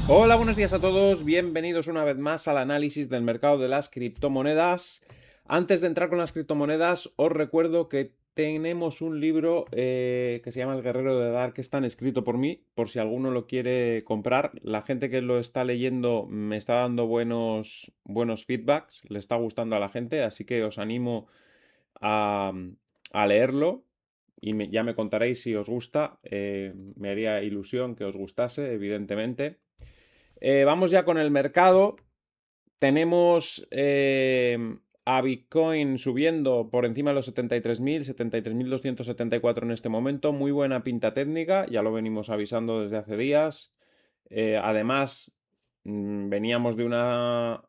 Hola, buenos días a todos. Bienvenidos una vez más al análisis del mercado de las criptomonedas. Antes de entrar con las criptomonedas, os recuerdo que tenemos un libro que se llama El Guerrero de Dark, que está escrito por mí, por si alguno lo quiere comprar. La gente que lo está leyendo me está dando buenos feedbacks, le está gustando a la gente, así que os animo a, a leerlo y ya me contaréis si os gusta. Me haría ilusión que os gustase, evidentemente. Vamos ya con el mercado. Tenemos a Bitcoin subiendo por encima de los 73.000, 73.274 en este momento. Muy buena pinta técnica, ya lo venimos avisando desde hace días. Además, veníamos de una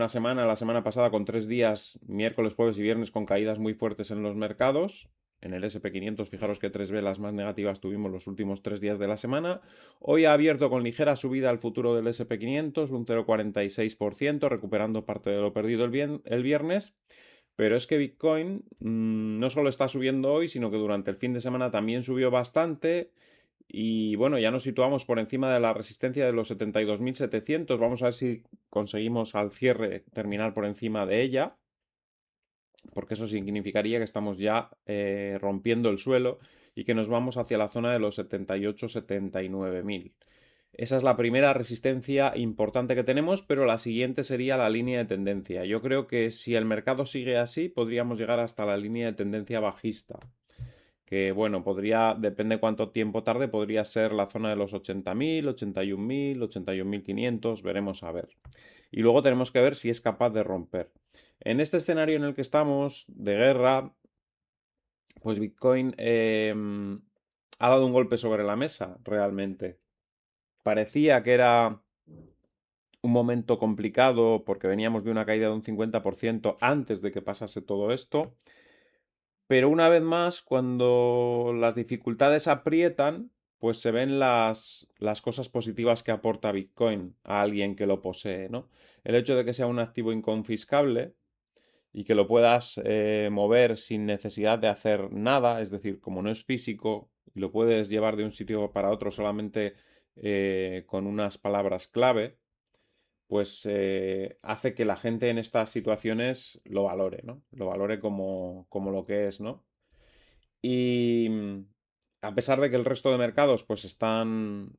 semana, la semana pasada, con 3 días, miércoles, jueves y viernes, con caídas muy fuertes en los mercados. En el SP 500, fijaros que tres velas más negativas tuvimos los últimos 3 días de la semana. Hoy ha abierto con ligera subida al futuro del SP 500, un 0,46%, recuperando parte de lo perdido el viernes. Pero es que Bitcoin no solo está subiendo hoy, sino que durante el fin de semana también subió bastante. Y bueno, ya nos situamos por encima de la resistencia de los 72.700. Vamos a ver si conseguimos al cierre terminar por encima de ella, porque eso significaría que estamos ya rompiendo el suelo y que nos vamos hacia la zona de los 78.000-79.000. Esa es la primera resistencia importante que tenemos, pero la siguiente sería la línea de tendencia. Yo creo que si el mercado sigue así, podríamos llegar hasta la línea de tendencia bajista, que bueno, depende cuánto tiempo tarde, podría ser la zona de los 80.000, 81.000, 81.500, veremos a ver. Y luego tenemos que ver si es capaz de romper. En este escenario en el que estamos, de guerra, pues Bitcoin ha dado un golpe sobre la mesa, realmente. Parecía que era un momento complicado porque veníamos de una caída de un 50% antes de que pasase todo esto. Pero una vez más, cuando las dificultades aprietan, pues se ven las cosas positivas que aporta Bitcoin a alguien que lo posee, ¿no? El hecho de que sea un activo inconfiscable y que lo puedas mover sin necesidad de hacer nada, es decir, como no es físico y lo puedes llevar de un sitio para otro solamente con unas palabras clave, pues hace que la gente en estas situaciones lo valore, ¿no? Lo valore como lo que es, ¿no? Y a pesar de que el resto de mercados pues están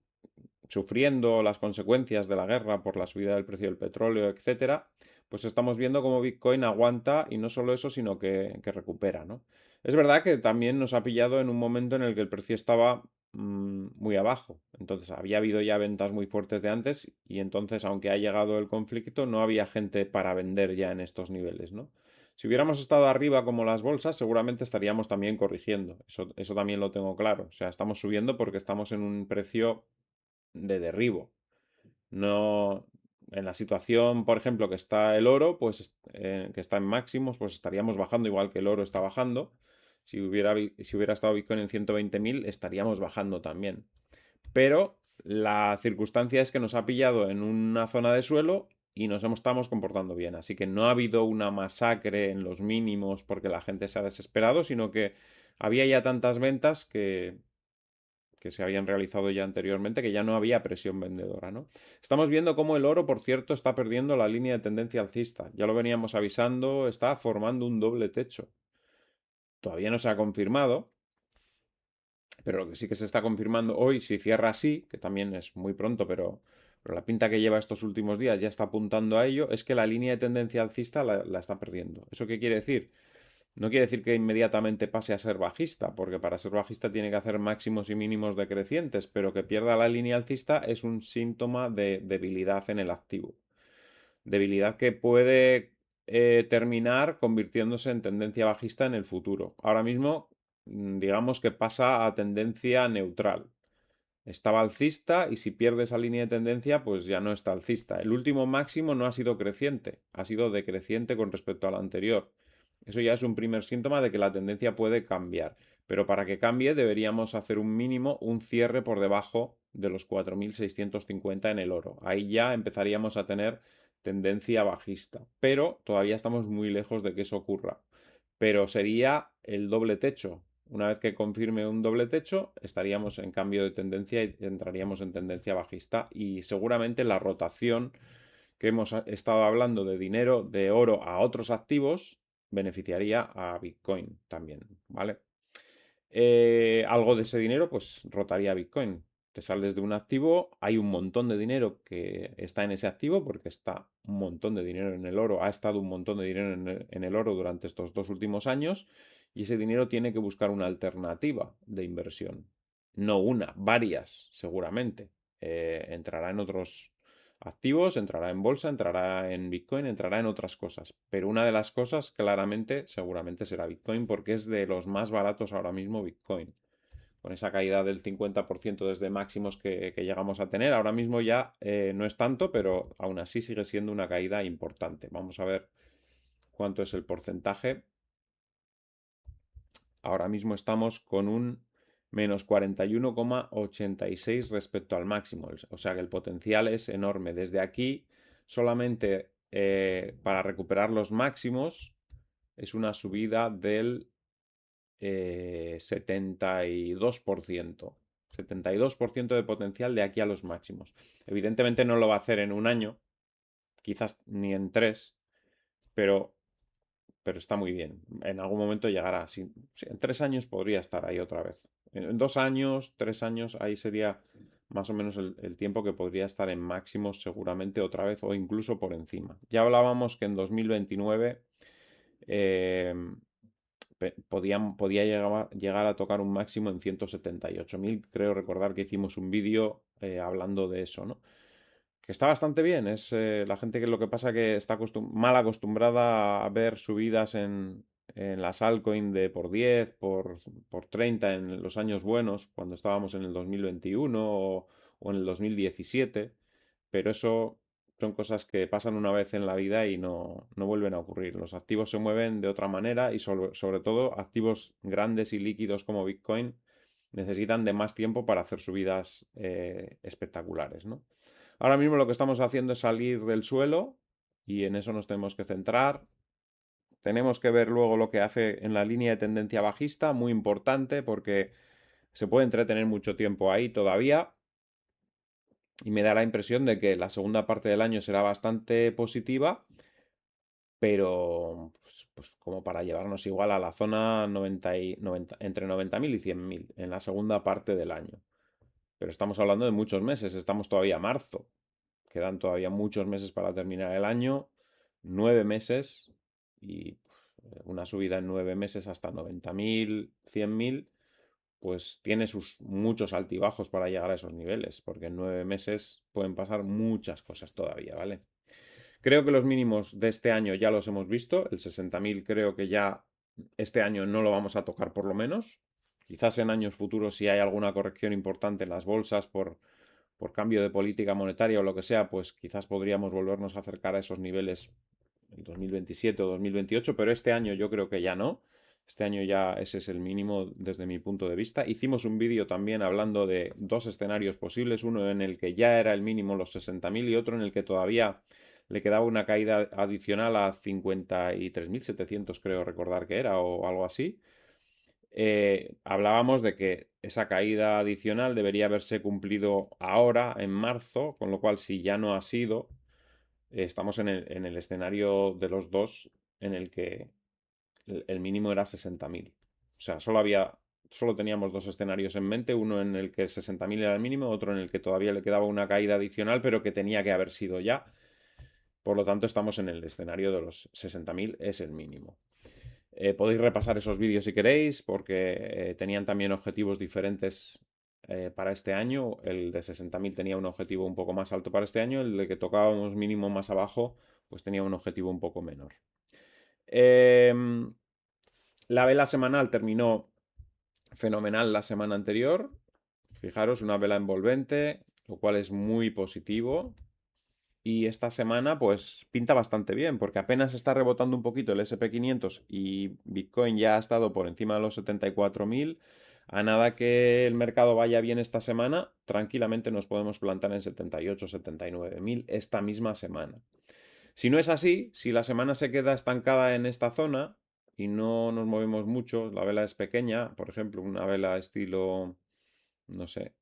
sufriendo las consecuencias de la guerra por la subida del precio del petróleo, etcétera, pues estamos viendo cómo Bitcoin aguanta y no solo eso, sino que recupera, ¿no? Es verdad que también nos ha pillado en un momento en el que el precio estaba muy abajo. Entonces había habido ya ventas muy fuertes de antes y entonces, aunque ha llegado el conflicto, no había gente para vender ya en estos niveles, ¿no? Si hubiéramos estado arriba como las bolsas, seguramente estaríamos también corrigiendo. Eso también lo tengo claro. O sea, estamos subiendo porque estamos en un precio de derribo. No, en la situación, por ejemplo, que está el oro, pues que está en máximos, pues estaríamos bajando igual que el oro está bajando. Si hubiera estado Bitcoin en 120.000, estaríamos bajando también. Pero la circunstancia es que nos ha pillado en una zona de suelo y estamos comportando bien. Así que no ha habido una masacre en los mínimos porque la gente se ha desesperado, sino que había ya tantas ventas que se habían realizado ya anteriormente, que ya no había presión vendedora, ¿no? Estamos viendo cómo el oro, por cierto, está perdiendo la línea de tendencia alcista. Ya lo veníamos avisando, está formando un doble techo. Todavía no se ha confirmado, pero lo que sí que se está confirmando hoy, si cierra así, que también es muy pronto, pero la pinta que lleva estos últimos días ya está apuntando a ello, es que la línea de tendencia alcista la está perdiendo. ¿Eso qué quiere decir? No quiere decir que inmediatamente pase a ser bajista, porque para ser bajista tiene que hacer máximos y mínimos decrecientes, pero que pierda la línea alcista es un síntoma de debilidad en el activo. Debilidad que puede terminar convirtiéndose en tendencia bajista en el futuro. Ahora mismo, digamos que pasa a tendencia neutral. Estaba alcista y si pierde esa línea de tendencia, pues ya no está alcista. El último máximo no ha sido creciente, ha sido decreciente con respecto al anterior. Eso ya es un primer síntoma de que la tendencia puede cambiar. Pero para que cambie deberíamos hacer un mínimo, un cierre por debajo de los 4.650 en el oro. Ahí ya empezaríamos a tener tendencia bajista. Pero todavía estamos muy lejos de que eso ocurra. Pero sería el doble techo. Una vez que confirme un doble techo, estaríamos en cambio de tendencia y entraríamos en tendencia bajista. Y seguramente la rotación que hemos estado hablando de dinero de oro a otros activos beneficiaría a Bitcoin también, ¿vale? Algo de ese dinero pues rotaría a Bitcoin. Te sales de un activo, hay un montón de dinero que está en ese activo porque está un montón de dinero en el oro, ha estado un montón de dinero en el oro durante estos 2 últimos años y ese dinero tiene que buscar una alternativa de inversión. No una, varias seguramente. Entrará en otros activos, entrará en bolsa, entrará en Bitcoin, entrará en otras cosas. Pero una de las cosas claramente, seguramente será Bitcoin porque es de los más baratos ahora mismo Bitcoin. Con esa caída del 50% desde máximos que llegamos a tener. Ahora mismo ya no es tanto, pero aún así sigue siendo una caída importante. Vamos a ver cuánto es el porcentaje. Ahora mismo estamos con un menos 41,86 respecto al máximo. O sea que el potencial es enorme. Desde aquí, solamente para recuperar los máximos, es una subida del 72%. 72% de potencial de aquí a los máximos. Evidentemente no lo va a hacer en un año, quizás ni en 3, pero está muy bien. En algún momento llegará. En 3 años podría estar ahí otra vez. En 2 años, 3 años, ahí sería más o menos el tiempo que podría estar en máximos seguramente otra vez o incluso por encima. Ya hablábamos que en 2029 eh, podía llegar a tocar un máximo en 178.000. Creo recordar que hicimos un vídeo hablando de eso, ¿no? Que está bastante bien. Es la gente que lo que pasa que está mal acostumbrada a ver subidas en las altcoin de por 10, por 30 en los años buenos, cuando estábamos en el 2021 o en el 2017. Pero eso son cosas que pasan una vez en la vida y no vuelven a ocurrir. Los activos se mueven de otra manera y sobre todo activos grandes y líquidos como Bitcoin necesitan de más tiempo para hacer subidas espectaculares, ¿no? Ahora mismo lo que estamos haciendo es salir del suelo y en eso nos tenemos que centrar. Tenemos que ver luego lo que hace en la línea de tendencia bajista, muy importante porque se puede entretener mucho tiempo ahí todavía y me da la impresión de que la segunda parte del año será bastante positiva, pero pues como para llevarnos igual a la zona 90 entre 90.000 y 100.000 en la segunda parte del año. Pero estamos hablando de muchos meses, estamos todavía a marzo. Quedan todavía muchos meses para terminar el año, 9 meses, y una subida en 9 meses hasta 90.000, 100.000, pues tiene sus muchos altibajos para llegar a esos niveles, porque en 9 meses pueden pasar muchas cosas todavía, ¿vale? Creo que los mínimos de este año ya los hemos visto, el 60.000 creo que ya este año no lo vamos a tocar por lo menos. Quizás en años futuros si hay alguna corrección importante en las bolsas por cambio de política monetaria o lo que sea, pues quizás podríamos volvernos a acercar a esos niveles en 2027 o 2028, pero este año yo creo que ya no. Este año ya ese es el mínimo desde mi punto de vista. Hicimos un vídeo también hablando de dos escenarios posibles, uno en el que ya era el mínimo los 60.000 y otro en el que todavía le quedaba una caída adicional a 53.700 creo recordar que era o algo así. Hablábamos de que esa caída adicional debería haberse cumplido ahora, en marzo, con lo cual si ya no ha sido, estamos en el escenario de los dos en el que el mínimo era 60.000. O sea, solo teníamos dos escenarios en mente, uno en el que 60.000 era el mínimo, otro en el que todavía le quedaba una caída adicional, pero que tenía que haber sido ya. Por lo tanto, estamos en el escenario de los 60.000, es el mínimo. Podéis repasar esos vídeos si queréis, porque tenían también objetivos diferentes para este año. El de 60.000 tenía un objetivo un poco más alto para este año, el de que tocábamos mínimo más abajo, pues tenía un objetivo un poco menor. La vela semanal terminó fenomenal la semana anterior. Fijaros, una vela envolvente, lo cual es muy positivo. Y esta semana, pues pinta bastante bien, porque apenas está rebotando un poquito el SP500 y Bitcoin ya ha estado por encima de los 74.000. A nada que el mercado vaya bien esta semana, tranquilamente nos podemos plantar en 78, 79.000 esta misma semana. Si no es así, si la semana se queda estancada en esta zona y no nos movemos mucho, la vela es pequeña, por ejemplo, una vela estilo, no sé,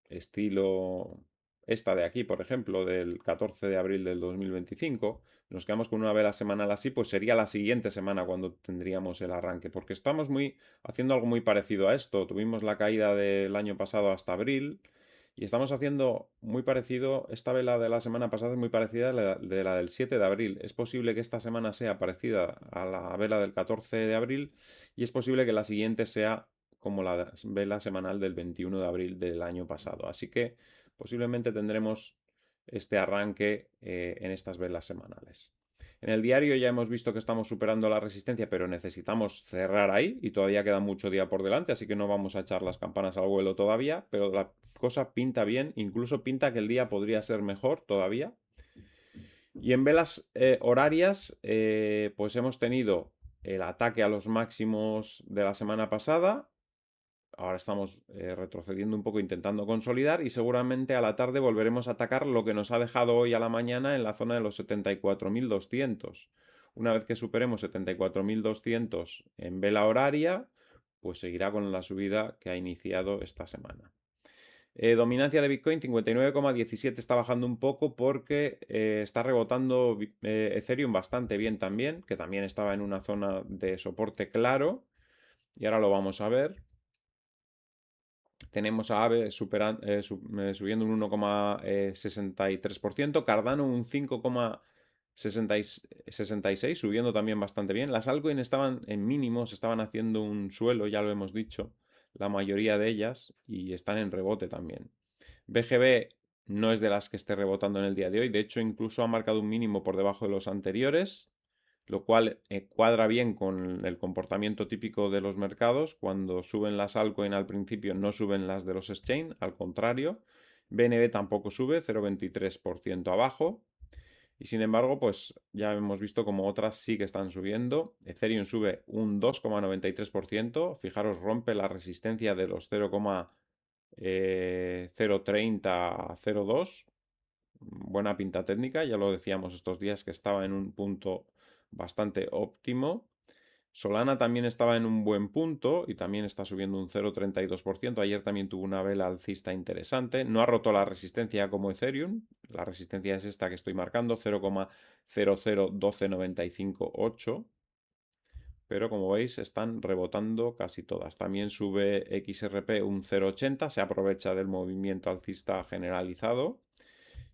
estilo esta de aquí, por ejemplo, del 14 de abril del 2025, nos quedamos con una vela semanal así, pues sería la siguiente semana cuando tendríamos el arranque, porque estamos haciendo algo muy parecido a esto. Tuvimos la caída del año pasado hasta abril y estamos haciendo muy parecido, esta vela de la semana pasada es muy parecida a la del 7 de abril. Es posible que esta semana sea parecida a la vela del 14 de abril y es posible que la siguiente sea como la vela semanal del 21 de abril del año pasado. Así que posiblemente tendremos este arranque en estas velas semanales. En el diario ya hemos visto que estamos superando la resistencia, pero necesitamos cerrar ahí y todavía queda mucho día por delante, así que no vamos a echar las campanas al vuelo todavía, pero la cosa pinta bien, incluso pinta que el día podría ser mejor todavía. Y en velas horarias, pues hemos tenido el ataque a los máximos de la semana pasada. Ahora estamos retrocediendo un poco intentando consolidar y seguramente a la tarde volveremos a atacar lo que nos ha dejado hoy a la mañana en la zona de los 74.200. Una vez que superemos 74.200 en vela horaria, pues seguirá con la subida que ha iniciado esta semana. Dominancia de Bitcoin 59,17 está bajando un poco porque está rebotando Ethereum bastante bien también, que también estaba en una zona de soporte claro. Y ahora lo vamos a ver. Tenemos a AVE subiendo un 1,63%, Cardano un 5,66%, subiendo también bastante bien. Las altcoins estaban en mínimos, estaban haciendo un suelo, ya lo hemos dicho, la mayoría de ellas, y están en rebote también. BGB no es de las que esté rebotando en el día de hoy, de hecho incluso ha marcado un mínimo por debajo de los anteriores, lo cual cuadra bien con el comportamiento típico de los mercados. Cuando suben las altcoins al principio no suben las de los exchange, al contrario. BNB tampoco sube, 0,23% abajo. Y sin embargo, pues ya hemos visto como otras sí que están subiendo. Ethereum sube un 2,93%. Fijaros, rompe la resistencia de los 0,030 a 0,2. Buena pinta técnica, ya lo decíamos estos días que estaba en un punto bastante óptimo. Solana también estaba en un buen punto y también está subiendo un 0,32%. Ayer también tuvo una vela alcista interesante. No ha roto la resistencia como Ethereum. La resistencia es esta que estoy marcando, 0,0012958. Pero como veis están rebotando casi todas. También sube XRP un 0,80. Se aprovecha del movimiento alcista generalizado.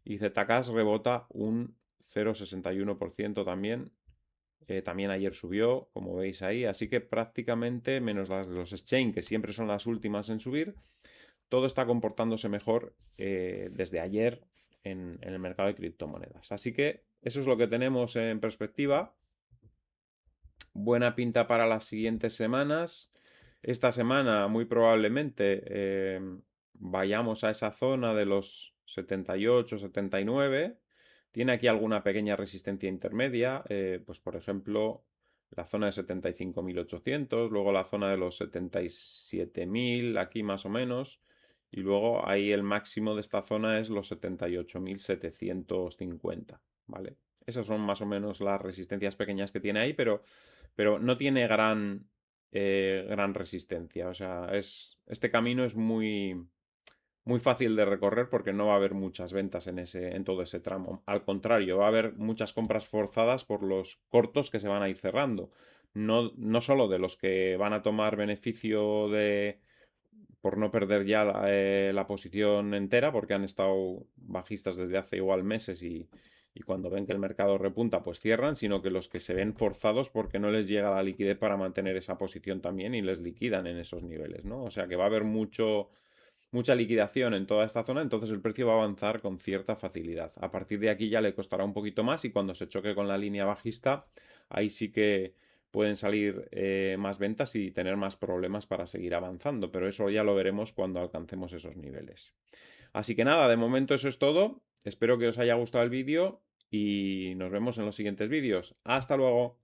Y Zcash rebota un 0,61% también. También ayer subió, como veis ahí. Así que prácticamente, menos las de los exchange, que siempre son las últimas en subir, todo está comportándose mejor desde ayer en el mercado de criptomonedas. Así que eso es lo que tenemos en perspectiva. Buena pinta para las siguientes semanas. Esta semana muy probablemente vayamos a esa zona de los 78, 79. Tiene aquí alguna pequeña resistencia intermedia, pues por ejemplo la zona de 75.800, luego la zona de los 77.000, aquí más o menos, y luego ahí el máximo de esta zona es los 78.750, ¿vale? Esas son más o menos las resistencias pequeñas que tiene ahí, pero no tiene gran resistencia. O sea, este camino es muy fácil de recorrer porque no va a haber muchas ventas en todo ese tramo. Al contrario, va a haber muchas compras forzadas por los cortos que se van a ir cerrando. No solo de los que van a tomar beneficio por no perder ya la posición entera, porque han estado bajistas desde hace igual meses y cuando ven que el mercado repunta, pues cierran, sino que los que se ven forzados porque no les llega la liquidez para mantener esa posición también y les liquidan en esos niveles, ¿no? O sea que va a haber mucha liquidación en toda esta zona, entonces el precio va a avanzar con cierta facilidad. A partir de aquí ya le costará un poquito más y cuando se choque con la línea bajista, ahí sí que pueden salir más ventas y tener más problemas para seguir avanzando, pero eso ya lo veremos cuando alcancemos esos niveles. Así que nada, de momento eso es todo. Espero que os haya gustado el vídeo y nos vemos en los siguientes vídeos. Hasta luego.